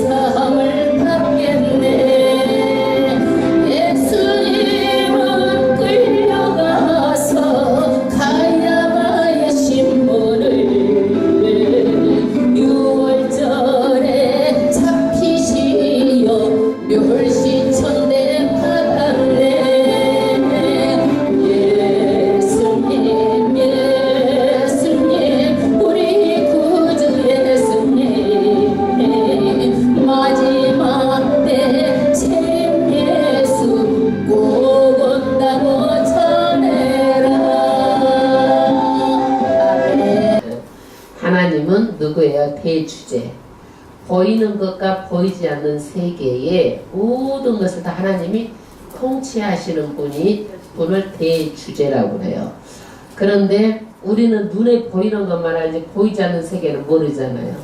세상을 받겠네. 예수님은 끌려가서 가야바의 신문을 6월절에 잡히시어 멸시천대 받았네. 예수님 예수님 우리 구주 예수님 마지막 때 참 예수 꼭 온다고 전해라. 아멘. 하나님은 누구예요? 대주제. 보이는 것과 보이지 않는 세계의 모든 것을 다 하나님이 통치하시는 분을 대주제라고 해요. 그런데 우리는 눈에 보이는 것만 알지 보이지 않는 세계는 모르잖아요.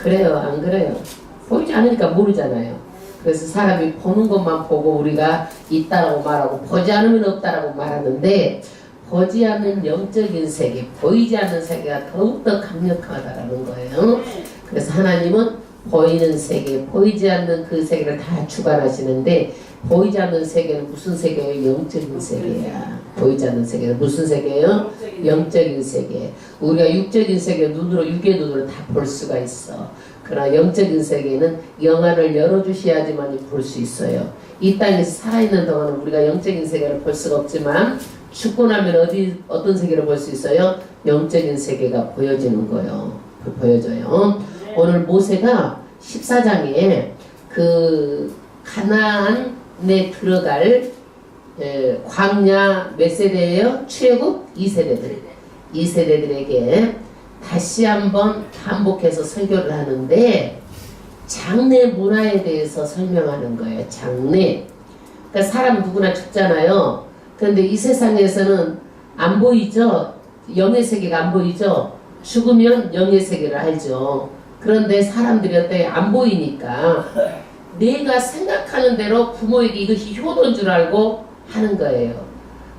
그래요? 안 그래요? 보이지 않으니까 모르잖아요. 그래서 사람이 보는 것만 보고 우리가 있다라고 말하고 보지 않으면 없다라고 말하는데, 보지 않는 영적인 세계, 보이지 않는 세계가 더욱더 강력하다라는 거예요. 그래서 하나님은 보이는 세계, 보이지 않는 그 세계를 다 주관하시는데, 보이지 않는 세계는 무슨 세계예요? 영적인 세계야. 보이지 않는 세계는 무슨 세계예요? 영적인 세계. 우리가 육적인 세계 눈으로, 육의 눈으로 다 볼 수가 있어. 그러나 영적인 세계는 영안을 열어주셔야지만 볼 수 있어요. 이 땅에서 살아있는 동안은 우리가 영적인 세계를 볼 수가 없지만, 죽고 나면 어떤 세계를 볼 수 있어요? 영적인 세계가 보여지는 거예요. 보여져요. 오늘 모세가 14장에 그 가나안에 들어갈 광야 몇 세대예요? 출애굽 2세대들. 2세대들에게 다시 한번 반복해서 설교를 하는데, 장래 문화에 대해서 설명하는 거예요. 장래. 그러니까 사람 누구나 죽잖아요. 그런데 이 세상에서는 안 보이죠? 영의 세계가 안 보이죠? 죽으면 영의 세계를 알죠. 그런데 사람들이 어때? 안 보이니까 내가 생각하는 대로 부모에게 이것이 효도인 줄 알고 하는 거예요.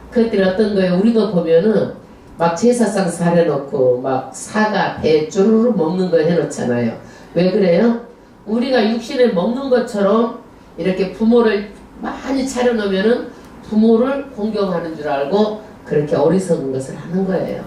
그것들이 어떤 거예요? 우리도 보면은 막 제사상 사려놓고 막 사과, 배 쭈루루 먹는 거 해놓잖아요. 왜 그래요? 우리가 육신에 먹는 것처럼 이렇게 부모를 많이 차려놓으면은 부모를 공경하는 줄 알고 그렇게 어리석은 것을 하는 거예요.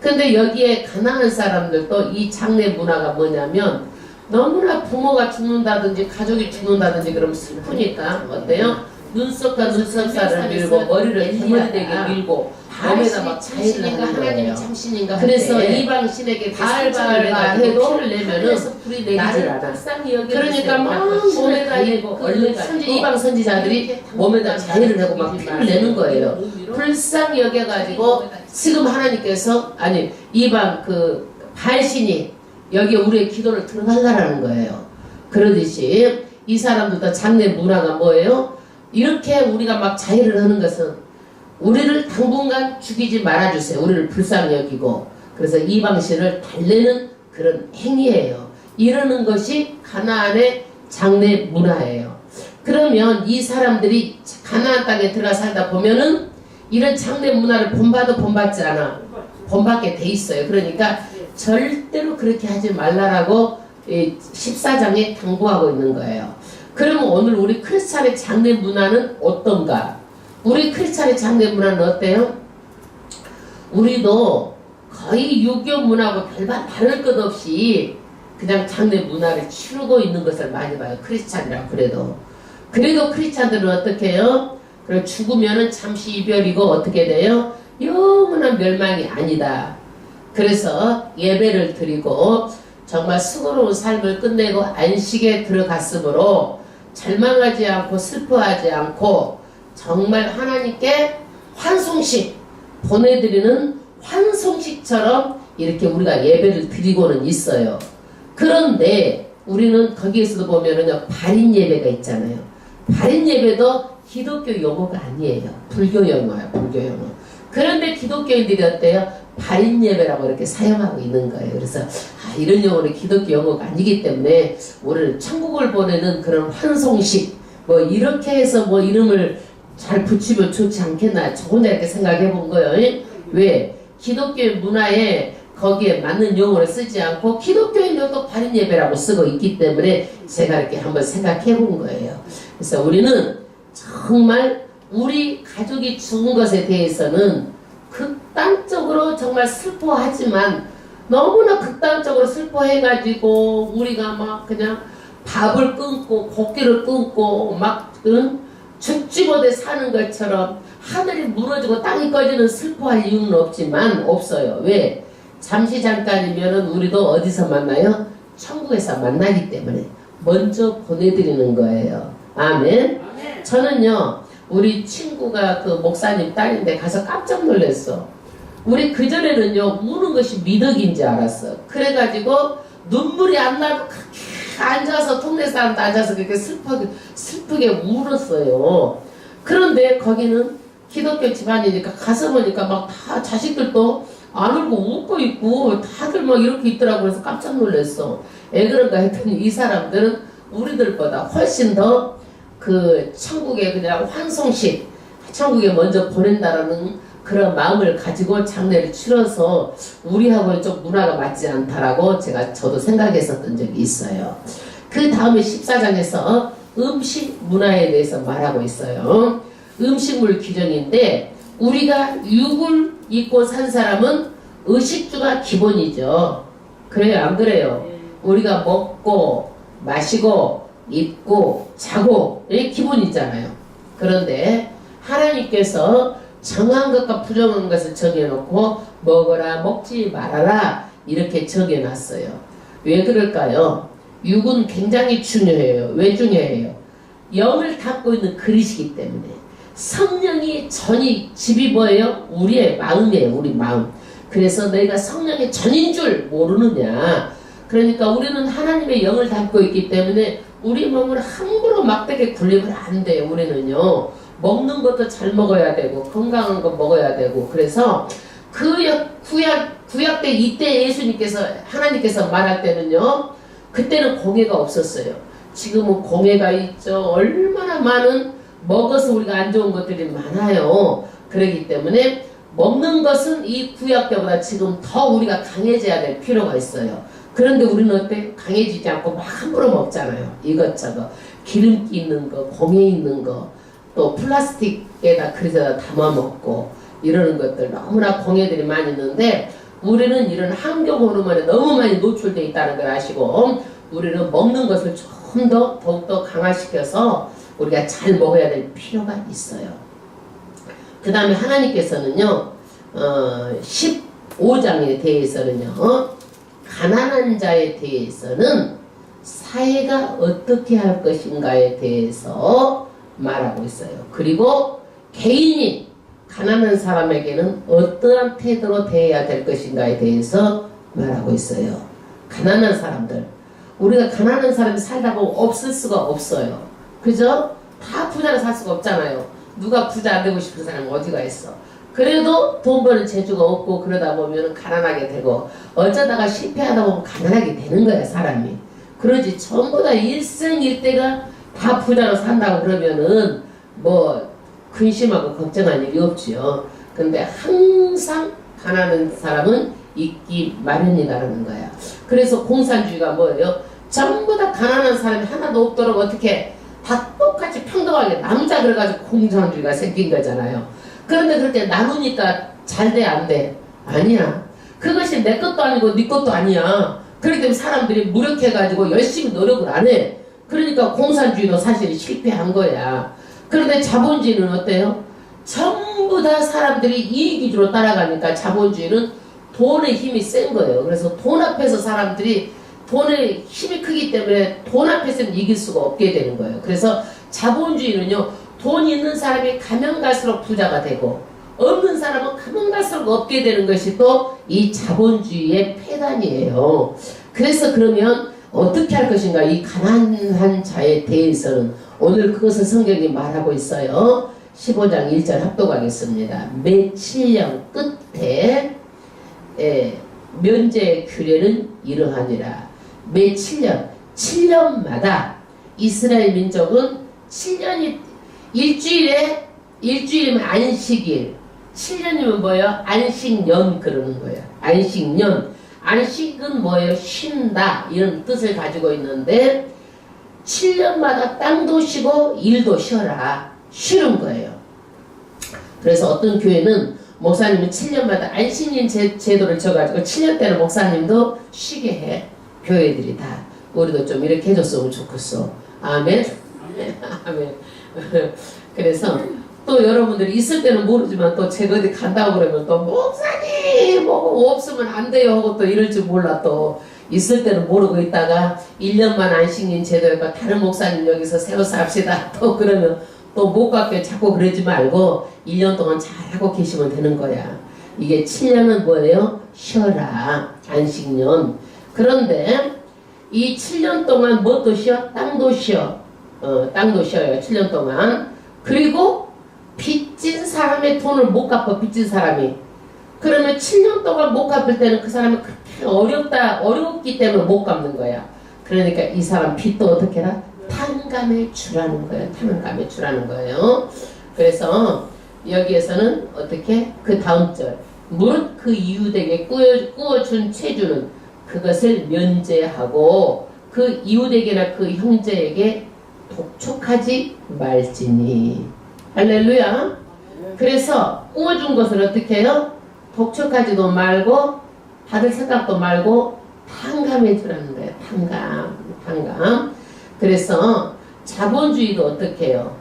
근데 여기에 가난한 사람들도 이 장례 문화가 뭐냐면, 너무나 부모가 죽는다든지 가족이 죽는다든지 그러면 슬프니까 어때요? 눈썹과 눈썹살을 밀고 머리를 대머리되게 밀고 몸에다 막 자해를 하는 거예요. 참신인가 그래서 이방신에게 바알바알바 해도 피를 내면은 불이 내리질 않아. 그러니까 막 몸에다 이방 선지자들이 몸에다 자해를 하고 막 피를 내는 거예요. 불쌍히 여겨가지고 지금 하나님께서 이방 그 바알신이 여기에 우리의 기도를 들어가라는 거예요. 그러듯이 이 사람들도 장례 문화가 뭐예요? 이렇게 우리가 막 자해를 하는 것은 우리를 당분간 죽이지 말아주세요. 우리를 불쌍히 여기고. 그래서 이방신을 달래는 그런 행위예요. 이러는 것이 가나안의 장례 문화예요. 그러면 이 사람들이 가나안 땅에 들어가 살다 보면은 이런 장례 문화를 본받도 본받지 않아. 본받게 돼 있어요. 그러니까 절대로 그렇게 하지 말라라고 14장에 당부하고 있는 거예요. 그러면 오늘 우리 크리스찬의 장례 문화는 어떤가? 우리 크리스찬의 장례 문화는 어때요? 우리도 거의 유교 문화하고 다를 것 없이 그냥 장례 문화를 치르고 있는 것을 많이 봐요. 크리스찬이라 그래도 크리스찬들은 어떻게 해요? 그럼 죽으면은 잠시 이별이고 어떻게 돼요? 영원한 멸망이 아니다. 그래서 예배를 드리고 정말 수고로운 삶을 끝내고 안식에 들어갔으므로 절망하지 않고 슬퍼하지 않고 정말 하나님께 환송식 보내드리는 환송식처럼 이렇게 우리가 예배를 드리고는 있어요. 그런데 우리는 거기에서도 보면은요, 발인 예배가 있잖아요. 발인 예배도 기독교 용어가 아니에요. 불교 용어예요. 불교 용어. 그런데 기독교인들이 어때요? 발인 예배라고 이렇게 사용하고 있는 거예요. 그래서 이런 용어는 기독교 용어가 아니기 때문에 우리를 천국을 보내는 그런 환송식 뭐 이렇게 해서 뭐 이름을 잘 붙이면 좋지 않겠나, 저 혼자 이렇게 생각해 본 거예요. 왜? 기독교 문화에 거기에 맞는 용어를 쓰지 않고 기독교인 용도 발인 예배라고 쓰고 있기 때문에 제가 이렇게 한번 생각해 본 거예요. 그래서 우리는 정말 우리 가족이 죽은 것에 대해서는 극단적으로 정말 슬퍼하지만 너무나 극단적으로 슬퍼해가지고 우리가 막 그냥 밥을 끊고 고기를 끊고 막 죽지 못해 사는 것처럼 하늘이 무너지고 땅이 꺼지는 슬퍼할 이유는 없어요. 왜? 잠시 잠깐이면은 우리도 어디서 만나요? 천국에서 만나기 때문에 먼저 보내드리는 거예요. 아멘. 저는요 우리 친구가 그 목사님 딸인데 가서 깜짝 놀랐어. 우리 그전에는요 우는 것이 미덕인지 알았어. 그래가지고 눈물이 안 나도 앉아서 동네 사람도 앉아서 그렇게 슬프게 울었어요. 그런데 거기는 기독교 집안이니까 가서 보니까 막 다 자식들도 안 울고 웃고 있고 다들 막 이렇게 있더라고. 그래서 깜짝 놀랐어. 왜 그런가 했더니 이 사람들은 우리들보다 훨씬 더 그 천국에 그냥 환송식 천국에 먼저 보낸다라는 그런 마음을 가지고 장례를 치러서 우리하고는 좀 문화가 맞지 않다라고 저도 생각했었던 적이 있어요. 그 다음에 14장에서 음식 문화에 대해서 말하고 있어요. 음식물 규정인데 우리가 육을 입고 산 사람은 의식주가 기본이죠. 그래요, 안 그래요? 우리가 먹고 마시고 입고 자고 이게 기본이잖아요. 그런데 하나님께서 정한 것과 부정한 것을 정해놓고 먹어라 먹지 말아라 이렇게 정해놨어요. 왜 그럴까요? 육은 굉장히 중요해요. 왜 중요해요? 영을 담고 있는 그릇이기 때문에. 성령이 전이 집이 뭐예요? 우리의 마음이에요. 우리 마음. 그래서 너희가 성령의 전인 줄 모르느냐. 그러니까 우리는 하나님의 영을 담고 있기 때문에 우리 몸을 함부로 막대게 굴리면 안 돼요. 우리는요. 먹는 것도 잘 먹어야 되고 건강한 거 먹어야 되고. 그래서 그 구약 때 이때 하나님께서 말할 때는요. 그때는 공해가 없었어요. 지금은 공해가 있죠. 얼마나 많은 먹어서 우리가 안 좋은 것들이 많아요. 그렇기 때문에 먹는 것은 이 구약 때보다 지금 더 우리가 강해져야 될 필요가 있어요. 그런데 우리는 어때? 강해지지 않고 막 함부로 먹잖아요. 이것저것 기름기 있는 거, 공해 있는 거, 또 플라스틱에다 그릇에다 담아 먹고 이러는 것들 너무나 공해들이 많이 있는데 우리는 이런 환경 호르몬에 너무 많이 노출되어 있다는 걸 아시고 우리는 먹는 것을 좀 더 더욱더 강화시켜서 우리가 잘 먹어야 될 필요가 있어요. 그 다음에 하나님께서는요 15장에 대해서는요 가난한 자에 대해서는 사회가 어떻게 할 것인가에 대해서 말하고 있어요. 그리고 개인이 가난한 사람에게는 어떠한 태도로 대해야 될 것인가에 대해서 말하고 있어요. 가난한 사람들, 우리가 가난한 사람이 살다 보면 없을 수가 없어요. 그죠? 다 부자로 살 수가 없잖아요. 누가 부자 안 되고 싶은 사람은 어디가 있어. 그래도 돈 버는 재주가 없고 그러다 보면 가난하게 되고 어쩌다가 실패하다 보면 가난하게 되는 거야 사람이. 그러지 전부 다 일생일대가 다 부자로 산다고 그러면은 뭐 근심하고 걱정할 일이 없지요. 근데 항상 가난한 사람은 있기 마련이라는 거야. 그래서 공산주의가 뭐예요? 전부 다 가난한 사람이 하나도 없도록 어떻게 다 똑같이 평등하게 남자 그래가지고 공산주의가 생긴 거잖아요. 그런데 그렇게 나누니까 잘 돼 안 돼? 아니야. 그것이 내 것도 아니고 네 것도 아니야. 그렇기 때문에 사람들이 무력해가지고 열심히 노력을 안 해. 그러니까 공산주의도 사실 실패한 거야. 그런데 자본주의는 어때요? 전부 다 사람들이 이익 위주로 따라가니까 자본주의는 돈의 힘이 센 거예요. 그래서 돈 앞에서 사람들이 돈의 힘이 크기 때문에 돈 앞에서는 이길 수가 없게 되는 거예요. 그래서 자본주의는요. 돈 있는 사람이 가면 갈수록 부자가 되고 없는 사람은 가면 갈수록 없게 되는 것이 또 이 자본주의의 폐단이에요. 그래서 그러면 어떻게 할 것인가? 이 가난한 자에 대해서는 오늘 그것을 성경이 말하고 있어요. 15장 1절 합독하겠습니다. 매 7년 끝에 면제 규례는 이러하니라. 매 7년마다 이스라엘 민족은 7년이 일주일이면 안식일, 7년이면 뭐예요? 안식년 그러는 거예요. 안식년. 안식은 뭐예요? 쉰다 이런 뜻을 가지고 있는데 7년마다 땅도 쉬고 일도 쉬어라. 쉬는 거예요. 그래서 어떤 교회는 목사님이 7년마다 안식년 제도를 쳐가지고 7년 때는 목사님도 쉬게 해. 교회들이 다. 우리도 좀 이렇게 해줬으면 좋겠어. 아멘. 아멘. 그래서 또 여러분들이 있을 때는 모르지만 또 제가 어디 간다고 그러면 또 목사님 뭐 없으면 안 돼요 하고 또 이럴 줄 몰라. 또 있을 때는 모르고 있다가 1년만 안식년 제도니까 다른 목사님 여기서 세워서 합시다 또 그러면 또 못 갖게 자꾸 그러지 말고 1년 동안 잘하고 계시면 되는 거야. 이게 7년은 뭐예요? 쉬어라. 안식년. 그런데 이 7년 동안 뭣도 쉬어? 땅도 쉬어. 땅도 쉬어요. 7년 동안. 그리고 빚진 사람의 돈을 못 갚아. 빚진 사람이. 그러면 7년 동안 못 갚을 때는 그 사람이 그렇게 어렵기 때문에 못 갚는 거야. 그러니까 이 사람 빚도 어떻게 해라? 탕감해 주라는 거예요. 탕감해 주라는 거예요. 그래서 여기에서는 어떻게? 그 다음 절. 무릇 그 이웃에게 꾸어준 채주는 그것을 면제하고 그 이웃에게나 그 형제에게 독촉하지 말지니. 할렐루야. 그래서 꾸어준 것을 어떻게 해요? 독촉하지도 말고 받을 생각도 말고 탕감해 주라는 거예요. 탕감. 그래서 자본주의도 어떻게 해요?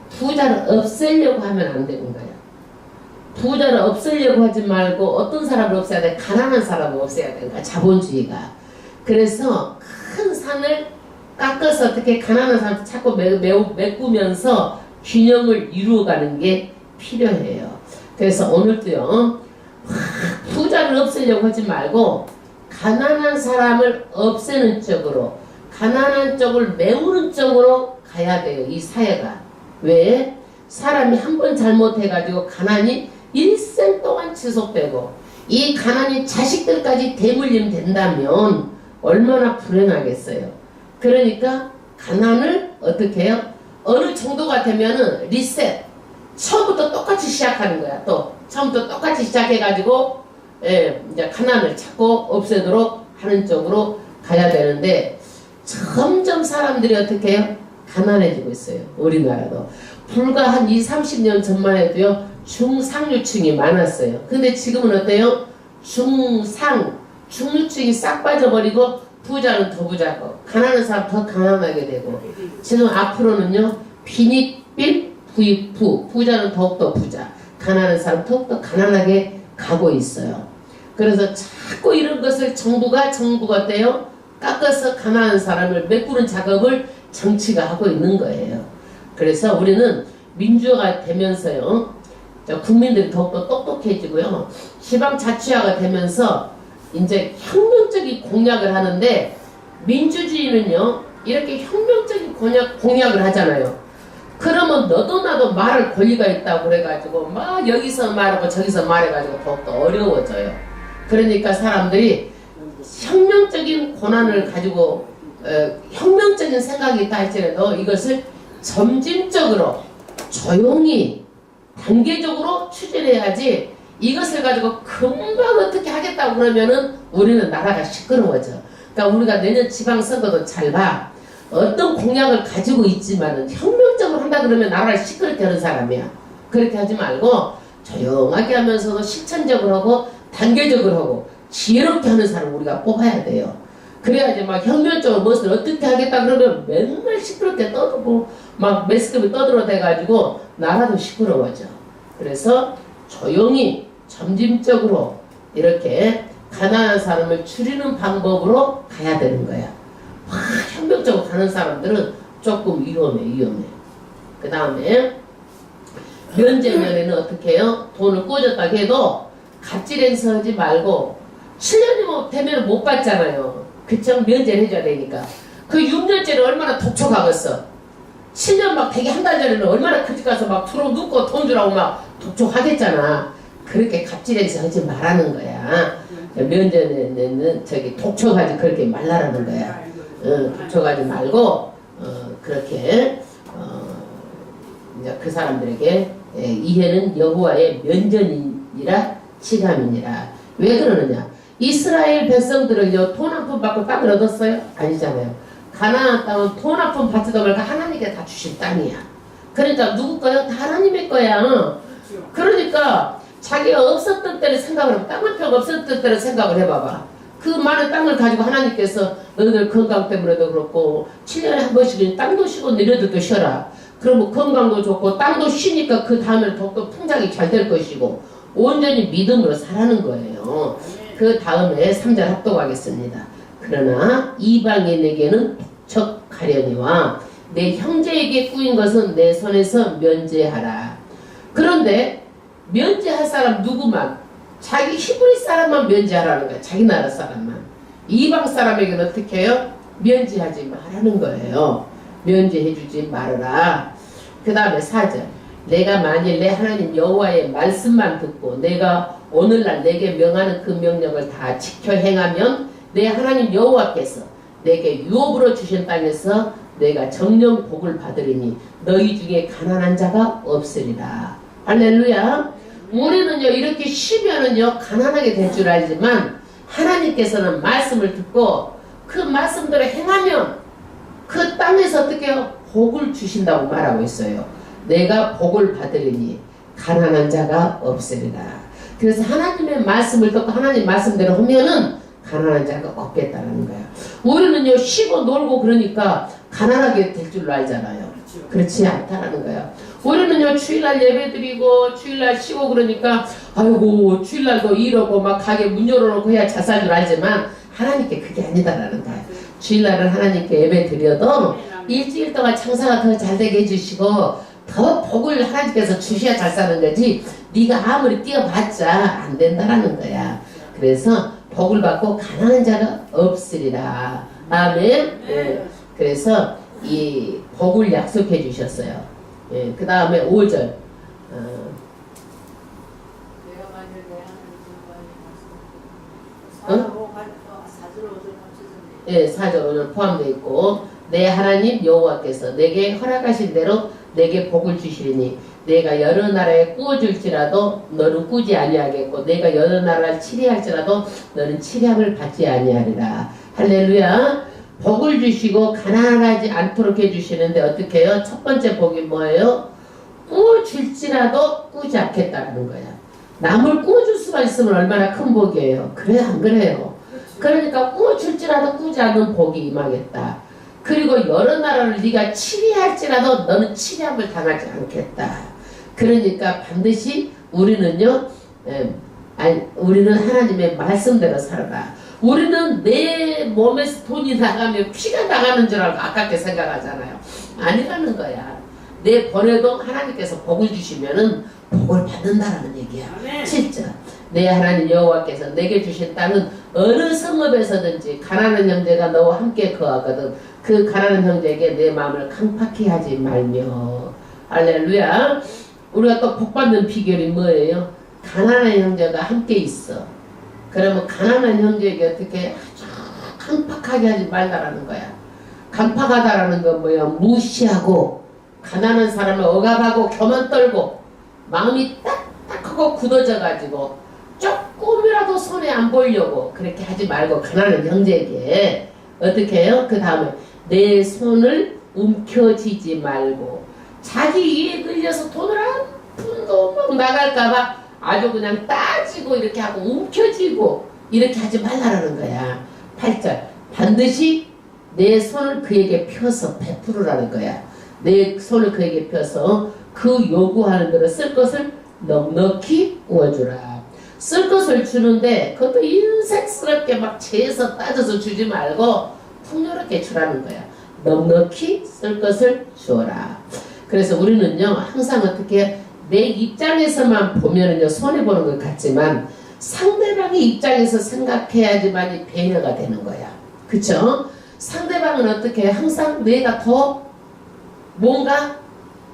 부자를 없애려고 하면 안 되는 거예요. 부자를 없애려고 하지 말고 어떤 사람을 없애야 돼? 가난한 사람을 없애야 되니까 자본주의가. 그래서 큰 산을 깎아서 어떻게 가난한 사람을 자꾸 메꾸면서 균형을 이루어가는 게 필요해요. 그래서 오늘도요. 부자를 없애려고 하지 말고 가난한 사람을 없애는 쪽으로 가난한 쪽을 메우는 쪽으로 가야 돼요. 이 사회가. 왜? 사람이 한 번 잘못해가지고 가난이 일생 동안 지속되고 이 가난이 자식들까지 대물림 된다면 얼마나 불행하겠어요. 그러니까 가난을 어떻게 해요? 어느 정도가 되면은 리셋. 처음부터 똑같이 시작하는 거야. 또 처음부터 똑같이 시작해가지고 이제 가난을 자꾸 없애도록 하는 쪽으로 가야 되는데 점점 사람들이 어떻게 해요? 가난해지고 있어요. 우리나라도. 불과 한 20-30년 전만 해도요. 중상류층이 많았어요. 근데 지금은 어때요? 중류층이 싹 빠져버리고 부자는 더 부자고 가난한 사람 더 가난하게 되고 지금 앞으로는요. 빈익빈 부익부 부자는 더욱더 부자 가난한 사람 더욱더 가난하게 가고 있어요. 그래서 자꾸 이런 것을 정부가 어때요? 깎아서 가난한 사람을 메꾸는 작업을 정치가 하고 있는 거예요. 그래서 우리는 민주화가 되면서요. 국민들이 더욱더 똑똑해지고요. 지방자치화가 되면서 이제 혁명적인 공약을 하는데 민주주의는요. 이렇게 혁명적인 공약을 하잖아요. 그러면 너도 나도 말할 권리가 있다고 그래가지고 막 여기서 말하고 저기서 말해가지고 더욱더 어려워져요. 그러니까 사람들이 혁명적인 권한을 가지고 혁명적인 생각이 있다 할지라도 이것을 점진적으로 조용히 단계적으로 추진해야지 이것을 가지고 금방 어떻게 하겠다고 그러면은 우리는 나라가 시끄러워져. 그러니까 우리가 내년 지방선거도 잘 봐. 어떤 공약을 가지고 있지만은 혁명적으로 한다 그러면 나라를 시끄럽게 하는 사람이야. 그렇게 하지 말고 조용하게 하면서도 실천적으로 하고 단계적으로 하고 지혜롭게 하는 사람 우리가 뽑아야 돼요. 그래야지 막 혁명적으로 무엇을 어떻게 하겠다 그러면 맨날 시끄럽게 떠들고 막 매스컴이 떠들어대가지고 나라도 시끄러워져. 그래서 조용히 점진적으로 이렇게 가난한 사람을 줄이는 방법으로 가야 되는 거야. 막 혁명적으로 가는 사람들은 조금 위험해. 그 다음에 면제면에는 어떻게 해요? 돈을 꽂았다 해도 갑질 행사하지 말고 7년이 되면 못 받잖아요. 그쵸? 면제를 해줘야 되니까. 그 6년째는 얼마나 독촉하겠어. 7년 막 되게 한 달 전에는 얼마나 그 집 가서 막 들어눕고 돈 주라고 막 독촉하겠잖아. 그렇게 갑질 행사 하지 말라는 거야. 면제는 독촉하지 그렇게 말라라는 거야. 독촉하지 말고 그렇게 이제 그 사람들에게 이해는 여호와의 면전이라 칠함이니라. 왜 그러느냐? 이스라엘 백성들은요 돈 한 푼 받고 땅을 얻었어요? 아니잖아요. 가나안 땅은 돈 한 푼 받지도 말고 하나님께 다 주신 땅이야. 그러니까 누구 거야? 다 하나님의 거야. 그러니까 자기가 없었던 때를 생각을 해봐. 땅 한 평 없었던 때를 생각을 해봐봐. 그 많은 땅을 가지고 하나님께서 너희들 건강 때문에도 그렇고 7년에 한 번씩 땅도 쉬고 너희들도 쉬어라. 그러면 건강도 좋고 땅도 쉬니까 그 다음에 더욱더 풍작이 잘 될 것이고 온전히 믿음으로 살아는 거예요. 그 다음에 3절 합독하겠습니다. 그러나 이방인에게는 독촉하려니와 내 형제에게 꾸인 것은 내 손에서 면제하라. 그런데 면제할 사람 누구만? 자기 히브리 사람만 면제하라는 거야. 자기 나라 사람만. 이방 사람에게는 어떻게 해요? 면제하지 말라는 거예요. 면제해주지 말아라. 그 다음에 4절. 내가 만일 내 하나님 여호와의 말씀만 듣고 내가 오늘날 내게 명하는 그 명령을 다 지켜 행하면 내 하나님 여호와께서 내게 유업으로 주신 땅에서 내가 정령 복을 받으리니 너희 중에 가난한 자가 없으리라. 할렐루야. 우리는요 이렇게 쉬면은요 가난하게 될 줄 알지만 하나님께서는 말씀을 듣고 그 말씀대로 행하면 그 땅에서 어떻게 해요? 복을 주신다고 말하고 있어요. 내가 복을 받으리니 가난한 자가 없으리라. 그래서 하나님의 말씀을 듣고 하나님 말씀대로 하면은 가난한 자가 없겠다는 거야. 우리는요 쉬고 놀고 그러니까 가난하게 될 줄 알잖아요. 그렇지 않다라는 거야. 우리는요 주일날 예배드리고 주일날 쉬고 그러니까 아이고 주일날도 이러고 막 가게 문 열어놓고 해야 잘 살 줄 알지만 하나님께 그게 아니다라는 거야. 주일날은 하나님께 예배드려도 일주일 동안 장사가 더 잘되게 해주시고 더 복을 하나님께서 주셔야 잘 사는 거지 네가 아무리 뛰어봤자 안 된다라는 거야. 그래서 복을 받고 가난한 자가 없으리라. 아멘. 그래서 이 복을 약속해 주셨어요. 그 다음에 5절. 예, 4절 5절 포함되어 있고 내 하나님 여호와께서 내게 허락하신 대로 내게 복을 주시리니 내가 여러 나라에 꾸어줄지라도 너는 꾸지 아니하겠고 내가 여러 나라를 치리할지라도 너는 치량을 받지 아니하리라. 할렐루야. 복을 주시고 가난하지 않도록 해주시는데 어떻게 해요? 첫 번째 복이 뭐예요? 꾸어줄지라도 꾸지 않겠다는 거야. 남을 꾸어줄 수가 있으면 얼마나 큰 복이에요. 그래 안 그래요? 그러니까 꾸어줄지라도 꾸지 않는 복이 임하겠다. 그리고 여러 나라를 네가 치리할지라도 너는 치리함을 당하지 않겠다. 그러니까 반드시 우리는요, 우리는 하나님의 말씀대로 살아라. 우리는 내 몸에서 돈이 나가면 피가 나가는 줄 알고 아깝게 생각하잖아요. 아니라는 거야. 내 번에도 하나님께서 복을 주시면은 복을 받는다라는 얘기야. 7절. 내 하나님 여호와께서 내게 주신 땅은 어느 성읍에서든지 가난한 형제가 너와 함께 거하거든 그 가난한 형제에게 내 마음을 강팍히 하지 말며. 할렐루야. 우리가 또 복받는 비결이 뭐예요? 가난한 형제가 함께 있어. 그러면 가난한 형제에게 어떻게 아주 강팍하게 하지 말라라는 거야. 강팍하다라는 건 뭐야? 무시하고 가난한 사람을 억압하고 교만 떨고 마음이 딱딱하고 굳어져 가지고 조금이라도 손에 안 보이려고 그렇게 하지 말고 가난한 형제에게 어떻게 해요? 그 다음에 내 손을 움켜쥐지 말고 자기 이에 끌려서 돈을 한 푼도 막 나갈까봐 아주 그냥 따지고 이렇게 하고 움켜쥐고 이렇게 하지 말라는 거야. 8절. 반드시 내 손을 그에게 펴서 베풀으라는 거야. 내 손을 그에게 펴서 그 요구하는 대로 쓸 것을 넉넉히 구워주라. 쓸 것을 주는데 그것도 인색스럽게 막 재서 따져서 주지 말고 풍요롭게 주라는 거야. 넉넉히 쓸 것을 주어라. 그래서 우리는요 항상 어떻게 내 입장에서만 보면은요 손해보는 것 같지만 상대방의 입장에서 생각해야지만이 배려가 되는 거야. 그쵸? 상대방은 어떻게 항상 내가 더 뭔가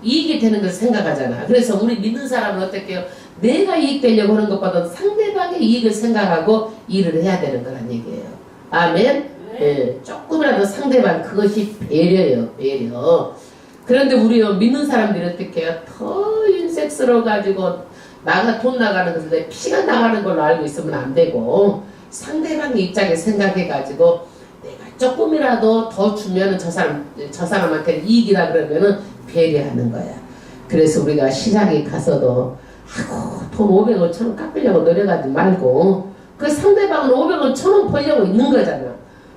이익이 되는 걸 생각하잖아. 그래서 우리 믿는 사람은 어떻게 해요? 내가 이익되려고 하는 것보다 상대방의 이익을 생각하고 일을 해야 되는 거란 얘기예요. 아멘? 예, 조금이라도 상대방 그것이 배려예요. 배려. 그런데 우리 믿는 사람들이 어떻게 해요? 더 인색스러워 가지고 나가 돈 나가는 것인데 피가 나가는 걸로 알고 있으면 안 되고 상대방 입장에 생각해가지고 내가 조금이라도 더 주면은 저 사람한테 이익이다 그러면은 배려하는 거야. 그래서 우리가 시장에 가서도 돈 500원 1000원 깎으려고 노력하지 말고 그 상대방은 500원 1000원 벌려고 있는 거잖아.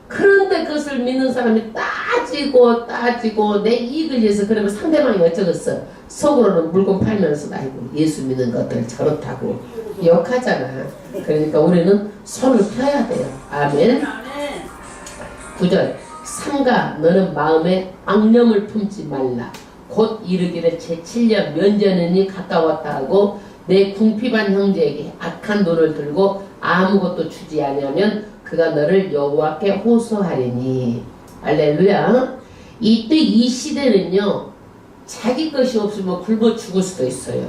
그런데 그것을 믿는 사람이 따지고 내 이익을 위해서 그러면 상대방이 어쩌겠어. 속으로는 물건 팔면서 아이고 예수 믿는 것들 저렇다고 욕하잖아. 그러니까 우리는 손을 펴야 돼요. 아멘. 9절 삼가 너는 마음에 악념을 품지 말라. 곧 이르기를 제7년 면전이니 가까웠다 하고 내 궁핍한 형제에게 악한 돈을 들고 아무것도 주지 아니하면 그가 너를 여호와께 호소하리니. 할렐루야. 이때 이 시대는요 자기 것이 없으면 굶어 죽을 수도 있어요.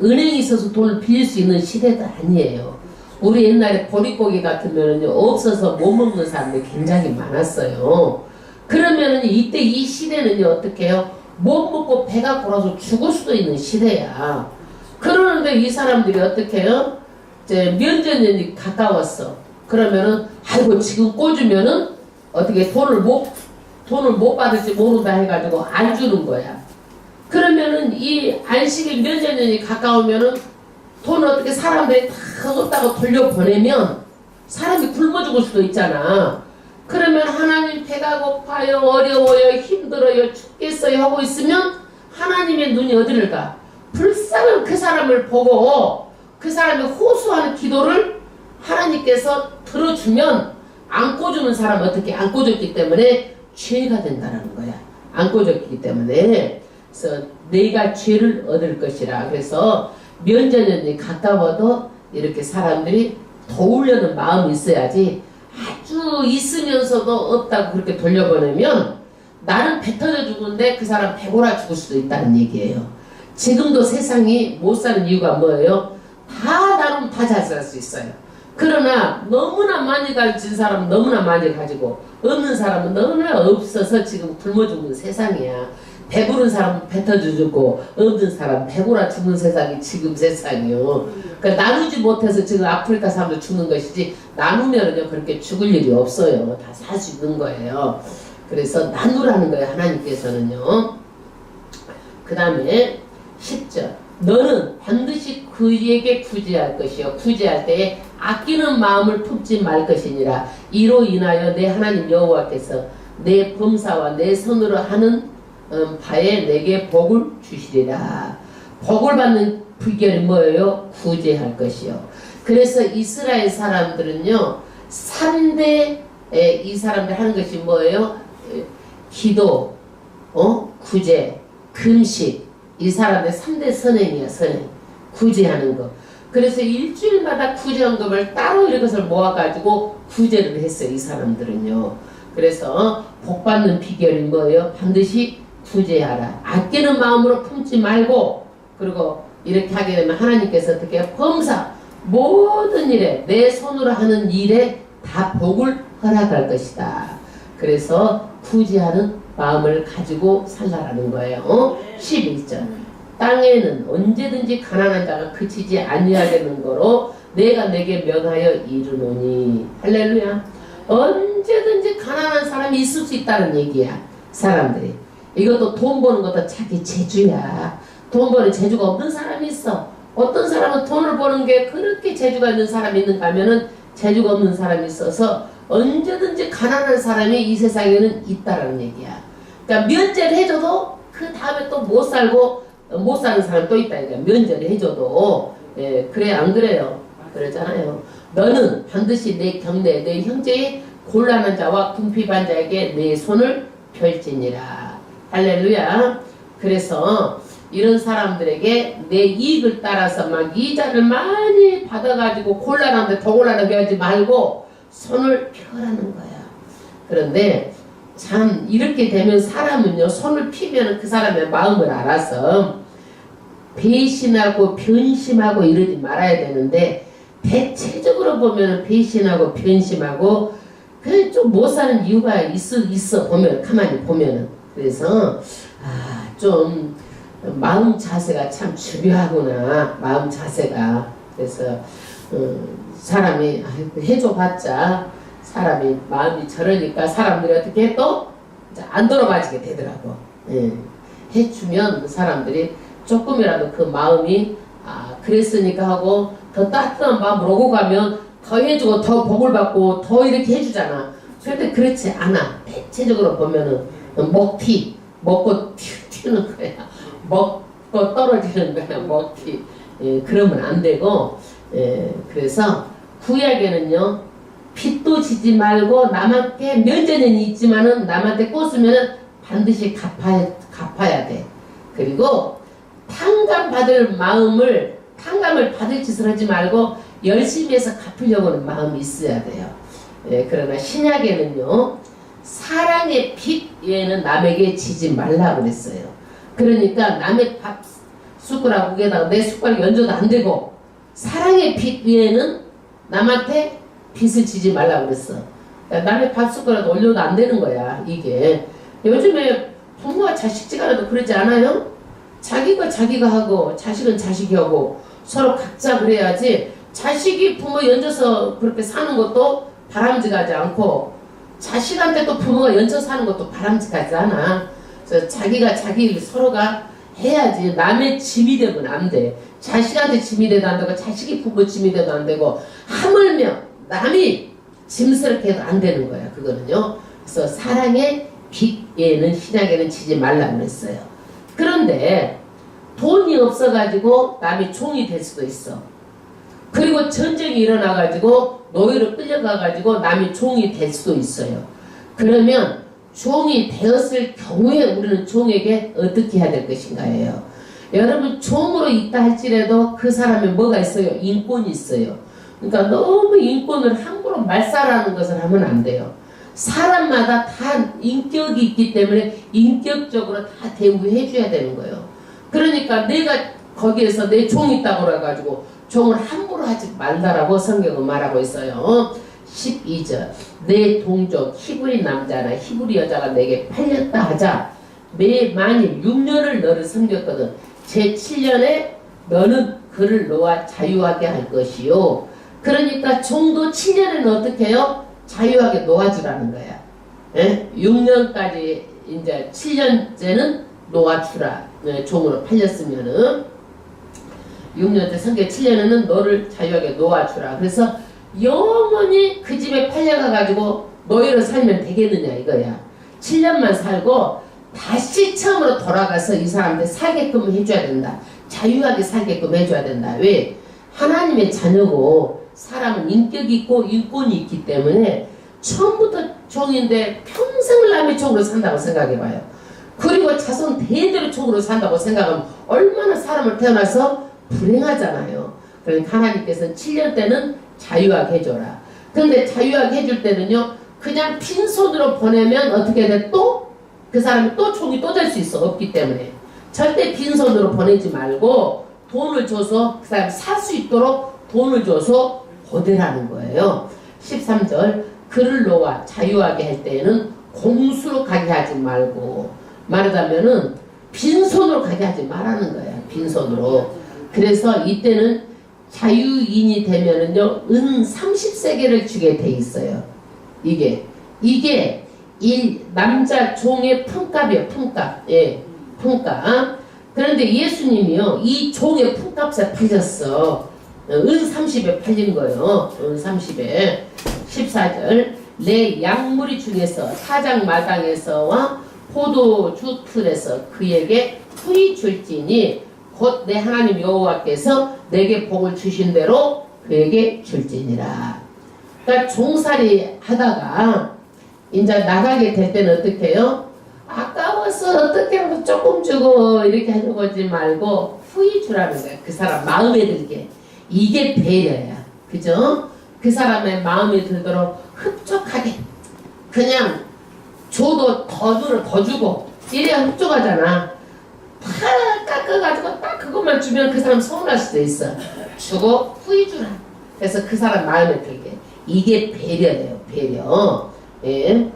은행에 있어서 돈을 빌릴 수 있는 시대도 아니에요. 우리 옛날에 보릿고기 같으면은요 없어서 못 먹는 사람들이 굉장히 많았어요. 그러면은 이때 이 시대는요 어떻게 해요? 못 먹고 배가 골아서 죽을 수도 있는 시대야. 그러는데 이 사람들이 어떻게 해요? 이제 면전년이 가까웠어. 그러면은 아이고 지금 꽂으면은 어떻게 돈을 못 받을지 모른다 해가지고 안 주는 거야. 그러면은 이 안식일 면전년이 가까우면은 돈 어떻게 사람들이 다 없다고 돌려보내면 사람이 굶어 죽을 수도 있잖아. 그러면 하나님 배가 고파요, 어려워요, 힘들어요, 죽겠어요 하고 있으면 하나님의 눈이 어디를 가? 불쌍한 그 사람을 보고 그 사람이 호소하는 기도를 하나님께서 들어주면 안 꿔주는 사람은 어떻게 안 꿔줬기 때문에 죄가 된다는 거야. 안 꿔줬기 때문에. 그래서 내가 죄를 얻을 것이라. 그래서 면전년이 가까워도 이렇게 사람들이 도우려는 마음이 있어야지 아주 있으면서도 없다고 그렇게 돌려보내면 나는 배 터져 죽는데 그 사람 배고라 죽을 수도 있다는 얘기예요. 지금도 세상이 못 사는 이유가 뭐예요? 다 나름 다 잘 살 수 있어요. 그러나 너무나 많이 가진 사람은 너무나 많이 가지고 없는 사람은 너무나 없어서 지금 굶어 죽는 세상이야. 배부른 사람은 배 터져 죽고 없는 사람은 배고라 죽는 세상이 지금 세상이요. 그러니까 나누지 못해서 지금 아프리카 사람들 죽는 것이지 나누면은요 그렇게 죽을 일이 없어요. 다 살 수 있는 거예요. 그래서 나누라는 거예요. 하나님께서는요. 그 다음에 10절 너는 반드시 그에게 구제할 것이요 구제할 때에 아끼는 마음을 품지 말 것이니라. 이로 인하여 내 하나님 여호와께서 내 범사와 내 손으로 하는 바에 내게 복을 주시리라. 복을 받는 비결이 뭐예요? 구제할 것이요. 그래서 이스라엘 사람들은요 3대 이 사람들 하는 것이 뭐예요? 기도, 구제, 금식. 이 사람의 3대 선행이야. 선행. 구제하는 거. 그래서 일주일마다 구제헌금을 따로 이것을 모아가지고 구제를 했어요. 이 사람들은요. 그래서 복 받는 비결이 뭐예요? 반드시 구제하라. 아끼는 마음으로 품지 말고 그리고 이렇게 하게 되면 하나님께서 어떻게 범사 모든 일에 내 손으로 하는 일에 다 복을 허락할 것이다. 그래서 구제하는 마음을 가지고 살라라는 거예요. 11절 땅에는 언제든지 가난한 자가 그치지 아니하겠는 거로 내가 내게 명하여 이르노니. 할렐루야. 언제든지 가난한 사람이 있을 수 있다는 얘기야. 사람들이 이것도 돈 버는 것도 자기 재주야. 돈 버는 재주가 없는 사람이 있어. 어떤 사람은 돈을 버는 게 그렇게 재주가 있는 사람이 있는가 하면은 재주가 없는 사람이 있어서 언제든지 가난한 사람이 이 세상에는 있다라는 얘기야. 그러니까 면제를 해줘도 그 다음에 또 못 살고 못 사는 사람 또 있다. 그러니까 면제를 해줘도 그래 안 그래요? 그러잖아요. 너는 반드시 내 경내 내 형제의 곤란한 자와 궁핍한 자에게 내 손을 펼지니라. 할렐루야. 그래서 이런 사람들에게 내 이익을 따라서 막 이자를 많이 받아가지고 곤란한데 더 곤란하게 하지 말고 손을 펴라는 거야. 그런데 참 이렇게 되면 사람은요 손을 피면 그 사람의 마음을 알아서 배신하고 변심하고 이러지 말아야 되는데 대체적으로 보면 배신하고 변심하고 그 좀 못 사는 이유가 있어 보면 가만히 보면은. 그래서 좀 마음 자세가 참 중요하구나. 마음 자세가. 그래서 사람이 해줘봤자 사람이 마음이 저러니까 사람들이 어떻게 또 안 돌아봐지게 되더라고. 예. 해주면 사람들이 조금이라도 그 마음이 그랬으니까 하고 더 따뜻한 마음으로 오고 가면 더 해주고 더 복을 받고 더 이렇게 해주잖아. 그런데 그렇지 않아. 대체적으로 보면은 먹고 튀는 거야. 먹고 떨어지는 거야. 먹튀. 예, 그러면 안 되고, 그래서 구약에는요 빚도 지지 말고 남한테 면제는 있지만은 남한테 꽂으면은 반드시 갚아야 돼. 그리고 탕감을 받을 짓을 하지 말고 열심히 해서 갚으려고 하는 마음이 있어야 돼요. 예, 그러나 신약에는요 사랑의 빚 외에는 남에게 지지 말라고 그랬어요. 그러니까 남의 밥 숟가락에다가 내 숟가락 연줘도 안 되고 사랑의 빚 외에는 남한테 빚을 지지 말라고 그랬어. 그러니까 남의 밥 숟가락 올려도 안 되는 거야. 이게 요즘에 부모가 자식지간에도 그러지 않아요? 자기가 하고 자식은 자식이 하고 서로 각자 그래야지. 자식이 부모 연줘서 그렇게 사는 것도 바람직하지 않고 자식한테 또 부모가 연쳐 사는 것도 바람직하지 않아. 그래서 자기가 자기 서로가 해야지. 남의 짐이 되면 안 돼. 자식한테 짐이 돼도 안 되고 자식이 부모 짐이 돼도 안 되고 하물며 남이 짐스럽게 해도 안 되는 거야. 그거는요. 그래서 사랑의 빚에는 신약에는 지지 말라고 그랬어요. 그런데 돈이 없어가지고 남이 종이 될 수도 있어. 그리고 전쟁이 일어나가지고 노예로 끌려가가지고 남이 종이 될 수도 있어요. 그러면 종이 되었을 경우에 우리는 종에게 어떻게 해야 될 것인가예요. 여러분 종으로 있다 할지라도 그 사람에 뭐가 있어요? 인권이 있어요. 그러니까 너무 인권을 함부로 말살하는 것을 하면 안 돼요. 사람마다 다 인격이 있기 때문에 인격적으로 다 대우해 줘야 되는 거예요. 그러니까 내가 거기에서 내 종이 있다고 그래가지고 종을 함부로 하지 말라라고 성경은 말하고 있어요. 12절 내 동족 히브리 남자나 히브리 여자가 내게 팔렸다 하자 만일 6년을 너를 섬겼거든 제 7년에 너는 그를 너와 자유하게 할 것이요. 그러니까 종도 7년에는 어떻게 해요? 자유하게 놓아주라는 거야. 예? 6년까지 이제 7년째는 놓아주라. 종으로 팔렸으면은 6년째 성경 7년에는 너를 자유하게 놓아주라. 그래서 영원히 그 집에 팔려가가지고 노예로 살면 되겠느냐 이거야. 7년만 살고 다시 처음으로 돌아가서 이 사람한테 살게끔 해줘야 된다. 자유하게 살게끔 해줘야 된다. 왜? 하나님의 자녀고 사람은 인격이 있고 인권이 있기 때문에 처음부터 종인데 평생을 남의 종으로 산다고 생각해봐요. 그리고 자손 대대로 종으로 산다고 생각하면 얼마나 사람을 태어나서 불행하잖아요. 그러니까 하나님께서는 7년 때는 자유하게 해줘라. 그런데 자유하게 해줄 때는요 그냥 빈손으로 보내면 어떻게 돼? 또 그 사람이 또 종이 또 될 수 있어. 없기 때문에 절대 빈손으로 보내지 말고 돈을 줘서 그 사람이 살 수 있도록 돈을 줘서 보내라는 거예요. 13절 그를 놓아 자유하게 할 때에는 공수로 가게 하지 말고 말하자면은 빈손으로 가게 하지 말라는 거야. 빈손으로. 그래서 이때는 자유인이 되면은요 은 30세겔을 주게 돼 있어요. 이게 남자 종의 품값이에요. 품값. 예, 품값. 그런데 예수님이요 이 종의 품값에 팔렸어. 은 30에 팔린 거예요. 은 30에. 14절 내 양무리 중에서 사장 마당에서와 포도주 틀에서 그에게 풀이 줄지니 곧 내 하나님 여호와께서 내게 복을 주신 대로 그에게 줄지니라. 그러니까 종살이 하다가 이제 나가게 될 때는 어떻게 해요? 아까워서 어떻게 하고 조금 주고 이렇게 하려고 하지 말고 후히 주라는 거야. 그 사람 마음에 들게. 이게 배려야. 그죠? 그 사람의 마음에 들도록 흡족하게 그냥 줘도 더 주고 이래야 흡족하잖아. 다 깎아가지고 딱 그것만 주면 그 사람 서운할 수도 있어. 주고 후히 주라. 그래서 그 사람 마음에 들게. 이게 배려예요. 배려. 예.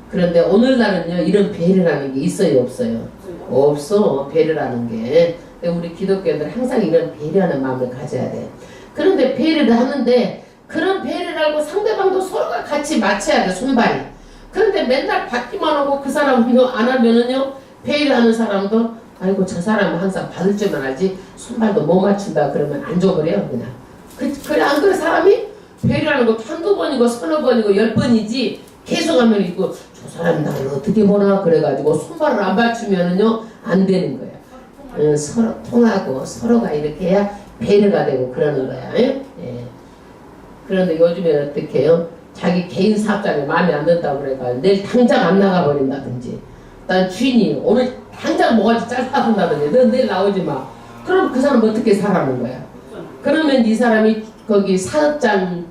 그런데 오늘날은요 이런 배려라는 게 있어요 없어요? 없어. 배려라는 게. 우리 기독교인들 항상 이런 배려하는 마음을 가져야 돼. 그런데 배려를 하는데 그런 배려를 하고 상대방도 서로가 같이 맞춰야 돼, 손발이. 그런데 맨날 받기만 하고 그 사람은요 안 하면은요, 배려하는 사람도 아이고 저 사람은 항상 받을 줄만 알지 손발도 못 맞춘다 그러면 안 줘버려요 그냥. 그래 안 그래? 사람이 배려하는 거 한두 번이고 서너 번이고 10번이지 계속 하면 이거 저 사람 나를 어떻게 보나 그래가지고 손발을 안 맞추면은요 안 되는 거야. 서로 통하고 서로가 이렇게 해야 배려가 되고 그러는 거야. 예? 그런데 요즘에는 어떻게 해요? 자기 개인 사업장이 마음에 안 든다고 그래가 내일 당장 안 나가버린다든지, 난 주인이 오늘 당장 뭐가지 잘라본다든지 너 내일 나오지 마. 그럼 그 사람 어떻게 살아는 거야? 그러면 이 사람이 거기 사업장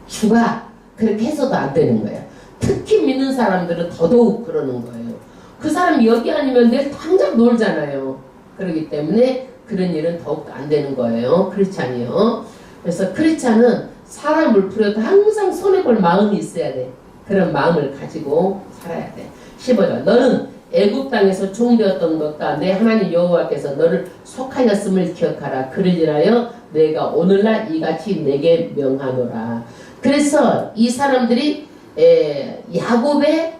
주가 그렇게 해서도 안 되는 거야. 특히 믿는 사람들은 더더욱 그러는 거예요. 그 사람이 여기 아니면 내일 당장 놀잖아요. 그렇기 때문에 그런 일은 더욱더 안 되는 거예요. 크리스찬이요. 그래서 크리스찬은 사람을 부려도 항상 손해볼 마음이 있어야 돼. 그런 마음을 가지고 살아야 돼. 15절 너는 애굽 땅에서 종되었던 것과 내 하나님 여호와께서 너를 속하였음을 기억하라. 그러지라여 내가 오늘날 이같이 내게 명하노라. 그래서 이 사람들이 야곱의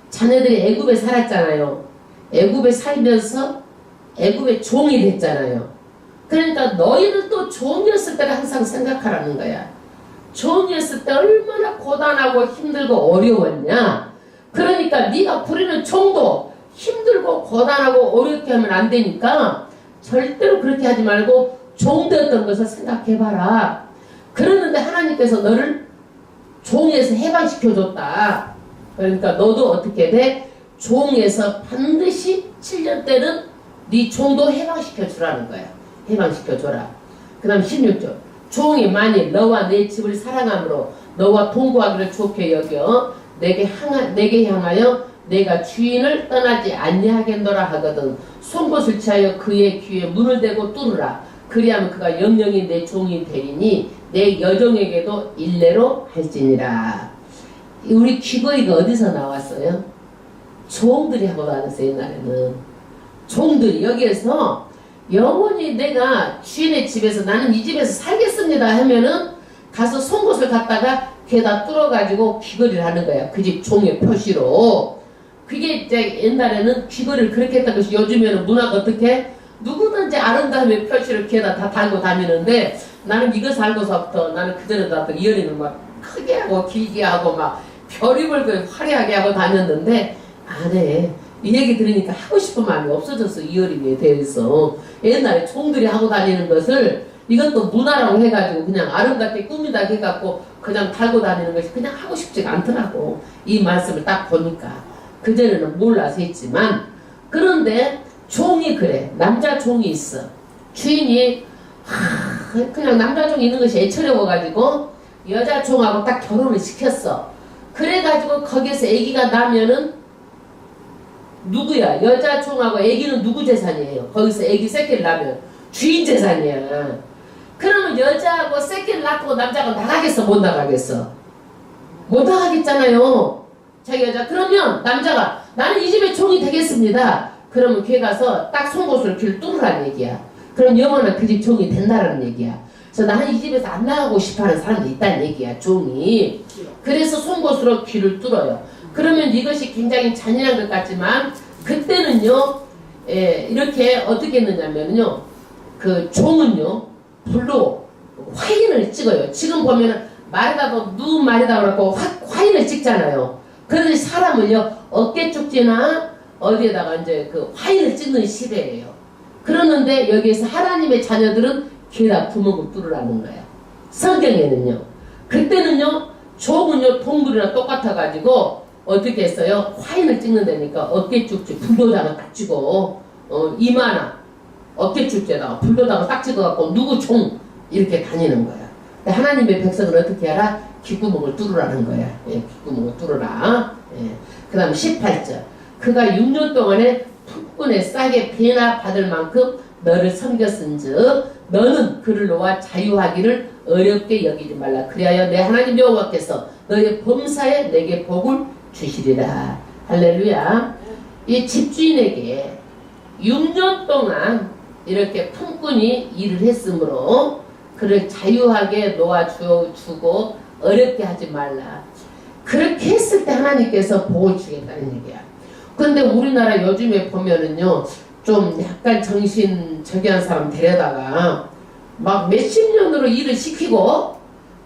자녀들이 애굽에 살았잖아요. 애굽에 살면서 애굽의 종이 됐잖아요. 그러니까 너희는 또 종이었을 때를 항상 생각하라는 거야. 종이었을 때 얼마나 고단하고 힘들고 어려웠냐. 그러니까 네가 부리는 종도 힘들고 고단하고 어렵게 하면 안 되니까 절대로 그렇게 하지 말고 종되었던 것을 생각해봐라. 그러는데 하나님께서 너를 종에서 해방시켜줬다. 그러니까 너도 어떻게 돼? 종에서 반드시 7년 때는 네 종도 해방시켜주라는 거야. 해방시켜줘라. 그 다음 16절 종이 만일 너와 내 집을 사랑함으로 너와 동거하기를 좋게 여겨 내게 향하여 내가 주인을 떠나지 아니하겠노라 하거든 송곳을 취하여 그의 귀에 문을 대고 뚫으라. 그리하면 그가 영영이 내 종이 되리니 내 여종에게도 일례로 할지니라. 우리 귀거이가 어디서 나왔어요? 종들이 하고 다녔어요. 옛날에는 종들이 여기에서 영원히 내가 주인의 집에서 나는 이 집에서 살겠습니다 하면은 가서 송곳을 갖다가 귀에다 뚫어가지고 귀걸이를 하는 거야. 그 집 종의 표시로. 그게 이제 옛날에는 귀걸이를 그렇게 했던 것이 요즘에는 문화가 어떻게 누구든지 아름다움의 표시를 귀에다 다 달고 다니는데 나는 이것을 알고서부터 나는 그전에 나도 이어링을 막 크게 하고 길게 하고 막 별의별 그 화려하게 하고 다녔는데 안 해. 이 얘기 들으니까 하고 싶은 마음이 없어졌어. 이어링에 대해서. 옛날에 총들이 하고 다니는 것을 이것도 문화라고 해가지고 그냥 아름답게 꾸미다 해갖고 그냥 달고 다니는 것이 그냥 하고 싶지가 않더라고. 이 말씀을 딱 보니까. 그전에는 몰라서 했지만 그런데 종이 그래. 남자 종이 있어. 주인이 그냥 남자 종이 있는 것이 애처로워가지고 여자 종하고 딱 결혼을 시켰어. 그래가지고 거기에서 아기가 나면은 누구야? 여자 종하고 아기는 누구 재산이에요? 거기서 아기 새끼를 낳으면 주인 재산이야. 그러면 여자하고 새끼를 낳고 남자가 나가겠어? 못 나가겠어? 못 나가겠잖아요. 자기 여자. 그러면 남자가 나는 이 집의 종이 되겠습니다. 그러면 걔 가서 딱 송곳으로 귀를 뚫으라는 얘기야. 그럼 영원한 그 집 종이 된다라는 얘기야. 그래서 나는 이 집에서 안 나가고 싶어하는 사람도 있다는 얘기야. 종이. 그래서 송곳으로 귀를 뚫어요. 그러면 이것이 굉장히 잔인한 것 같지만 그때는요 이렇게 어떻게 했느냐면요 그 종은요 불로 화인을 찍어요. 지금 보면은 말에다가 누 말에다가 그러고 화인을 찍잖아요. 그런데 사람은요 어깨 쪽지나 어디에다가 이제 그 화인을 찍는 시대예요. 그러는데 여기에서 하나님의 자녀들은 귀에다 구멍을 뚫으라는 거야. 성경에는요. 그때는요 종은요 동물이랑 똑같아가지고 어떻게 했어요? 화인을 찍는다니까 어깨 쪽지 불로다가 딱 찍어 이마나 어깨 쪽지에다가 불로다가 딱 찍어갖고 누구 종 이렇게 다니는 거야. 하나님의 백성을 어떻게 하라? 귓구멍을 뚫으라는 거야. 예, 귓구멍을 뚫으라. 예. 그 다음 18절 그가 6년 동안에 품꾼에 싸게 배나 받을 만큼 너를 섬겼은즉 너는 그를 놓아 자유하기를 어렵게 여기지 말라. 그리하여 내 하나님 여호와께서 너의 범사에 내게 복을 주시리라. 할렐루야. 이 집주인에게 6년 동안 이렇게 품꾼이 일을 했으므로 그를 자유하게 놓아주고 어렵게 하지 말라. 그렇게 했을 때 하나님께서 복을 주겠다는 얘기야. 근데 우리나라 요즘에 보면은요, 좀 약간 정신 저기한 사람 데려다가 막 몇십 년으로 일을 시키고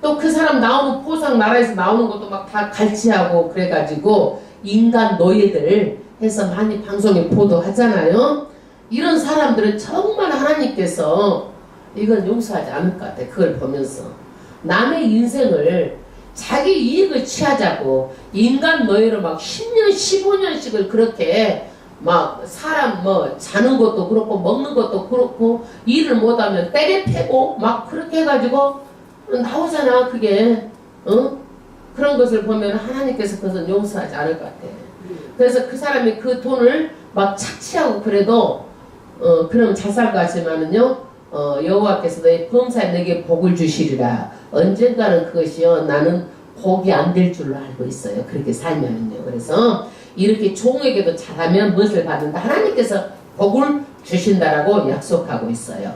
또 그 사람 나오는 포상 나라에서 나오는 것도 막 다 갈취하고 그래가지고 인간 노예들 해서 많이 방송에 보도하잖아요. 이런 사람들은 정말 하나님께서 이건 용서하지 않을 것 같아. 그걸 보면서 남의 인생을 자기 이익을 취하자고 인간 노예로 막 10년 15년씩을 그렇게 막 사람 뭐 자는 것도 그렇고 먹는 것도 그렇고 일을 못하면 때려 패고 막 그렇게 해가지고 나오잖아. 그게 그런 것을 보면 하나님께서 그것은 용서하지 않을 것 같아. 그래서 그 사람이 그 돈을 막 착취하고 그래도 그럼 잘 살 것 같지만은요, 여호와께서 너의 범사에 내게 복을 주시리라. 언젠가는 그것이요, 나는 복이 안 될 줄로 알고 있어요. 그렇게 살면은요. 그래서 이렇게 종에게도 잘하면 무엇을 받는다? 하나님께서 복을 주신다라고 약속하고 있어요.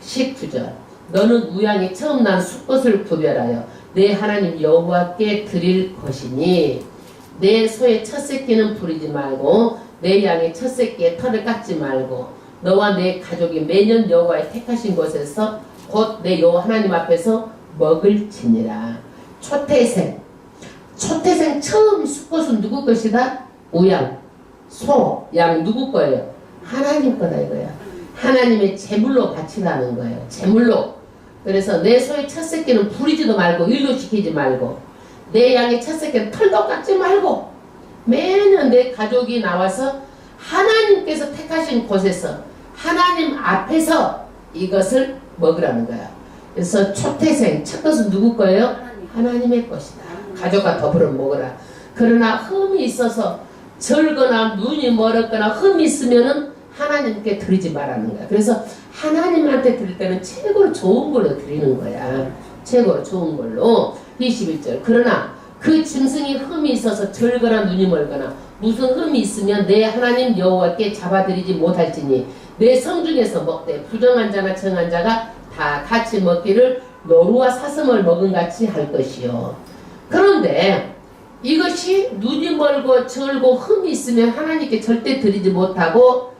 19절. 너는 우양이 처음 난 숫것을 구별하여 내 하나님 여호와께 드릴 것이니 내 소의 첫 새끼는 부리지 말고 내 양의 첫 새끼에 털을 깎지 말고 너와 내 가족이 매년 여호와의 택하신 곳에서 곧 내 여호와 하나님 앞에서 먹을지니라. 초태생 처음 숫것은 누구 것이다? 우양, 소, 양 누구 거예요? 하나님 거다 이거야. 하나님의 제물로 바치라는 거예요. 제물로. 그래서 내 소의 첫 새끼는 부리지도 말고 일도 시키지 말고 내 양의 첫 새끼는 털도 깎지 말고 매년 내 가족이 나와서 하나님께서 택하신 곳에서 하나님 앞에서 이것을 먹으라는 거야. 그래서 초태생 첫 것은 누구 거예요? 하나님의 것이다. 가족과 더불어 먹어라. 그러나 흠이 있어서 절거나 눈이 멀었거나 흠이 있으면은 하나님께 드리지 말라는 거야. 그래서 하나님한테 드릴 때는 최고로 좋은 걸로 드리는 거야. 최고로 좋은 걸로. 21절. 그러나 그 짐승이 흠이 있어서 절거나 눈이 멀거나 무슨 흠이 있으면 내 하나님 여호와께 잡아드리지 못할지니 내 성중에서 먹되 부정한 자나 정한 자가 다 같이 먹기를 노루와 사슴을 먹은 같이 할 것이요. 그런데 이것이 눈이 멀고 절고 흠이 있으면 하나님께 절대 드리지 못하고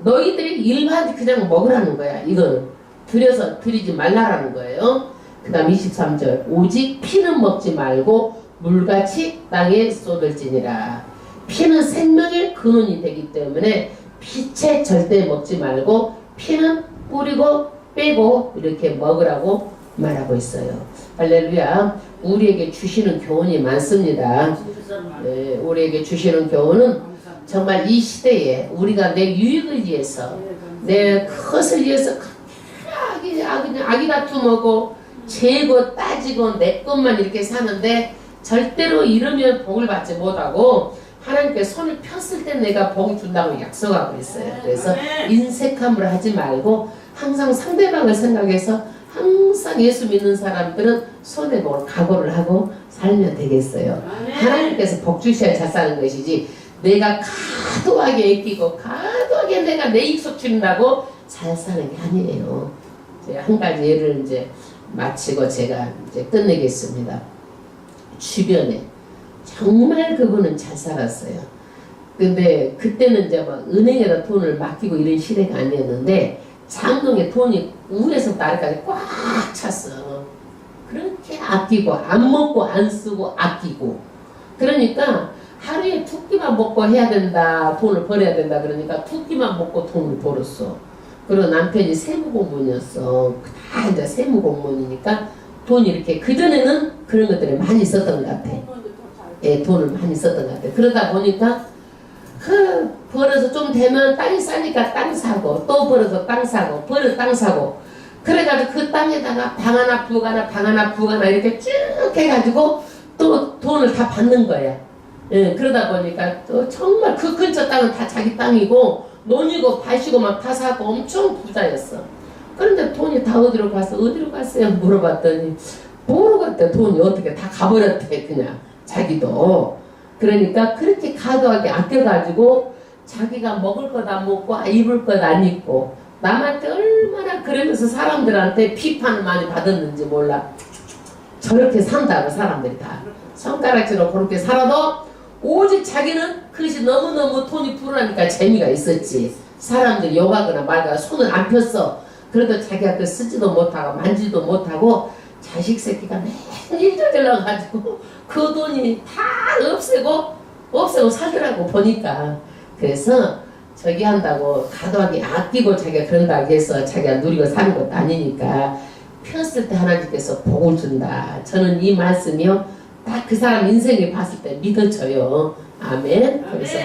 너희들이 일반 그냥 먹으라는 거야. 이거는 들여서 드리지 말라라는 거예요. 그 다음 23절. 오직 피는 먹지 말고 물같이 땅에 쏟을지니라. 피는 생명의 근원이 되기 때문에 피채 절대 먹지 말고 피는 뿌리고 빼고 이렇게 먹으라고 말하고 있어요. 할렐루야. 우리에게 주시는 교훈이 많습니다. 네, 우리에게 주시는 교훈은 정말 이 시대에 우리가 내 유익을 위해서 내 것을 위해서 아기 다툼하고 재고 따지고 내 것만 이렇게 사는데 절대로 이러면 복을 받지 못하고 하나님께 손을 폈을 때 내가 복을 준다고 약속하고 있어요. 그래서 인색함을 하지 말고 항상 상대방을 생각해서 항상 예수 믿는 사람들은 손해볼 각오를 하고 살면 되겠어요. 하나님께서 복 주셔야 잘 사는 것이지 내가 과도하게 애끼고 과도하게 내가 내 익숙 준다고 잘 사는 게 아니에요. 제가 한 가지 예를 이제 마치고 제가 이제 끝내겠습니다. 주변에 정말 그분은 잘 살았어요. 근데 그때는 이제 막 은행에다 돈을 맡기고 이런 시대가 아니었는데 장롱에 돈이 위에서부터 아래까지 꽉 찼어. 그렇게 아끼고 안 먹고 안 쓰고 아끼고 그러니까 하루에 2끼만 먹고 해야 된다. 돈을 벌어야 된다. 그러니까 2끼만 먹고 돈을 벌었어. 그리고 남편이 세무공무원이었어. 다 이제 세무공무원이니까 돈이 이렇게 그전에는 그런 것들이 많이 썼던 것 같아. 예, 돈을 많이 썼던 것 같아. 그러다 보니까 벌어서 좀 되면 땅이 싸니까 땅 사고 또 벌어서 땅 사고 벌어서 땅 사고 그래가지고 그 땅에다가 방 하나 부 하나 방 하나 부 하나 이렇게 쭉 해가지고 또 돈을 다 받는 거야. 예, 그러다 보니까 또 정말 그 근처 땅은 다 자기 땅이고 논이고 밭이고 막 다 사고 엄청 부자였어. 그런데 돈이 다 어디로 갔어요? 물어봤더니 모르겠대. 돈이 어떻게 다 가버렸대. 그냥 자기도. 그러니까 그렇게 과도하게 아껴가지고 자기가 먹을 것 안 먹고 입을 것 안 입고 남한테 얼마나 그러면서 사람들한테 비판을 많이 받았는지 몰라. 저렇게 산다고 사람들이 다 손가락질로 그렇게 살아도 오직 자기는 그것이 너무너무 돈이 불어나니까 재미가 있었지. 사람들이 욕하거나 말거나 손을 안 폈어. 그래도 자기가 그 쓰지도 못하고 만지도 못하고 자식 새끼가 맨 일저질러 가지고 그 돈이 다 없애고 살더라고 보니까. 그래서 저기 한다고 과도하게 아끼고 자기가 그런다고 해서 자기가 누리고 사는 것도 아니니까 폈을 때 하나님께서 복을 준다. 저는 이 말씀이요 딱 그 사람 인생에 봤을 때 믿어져요. 아멘. 그래서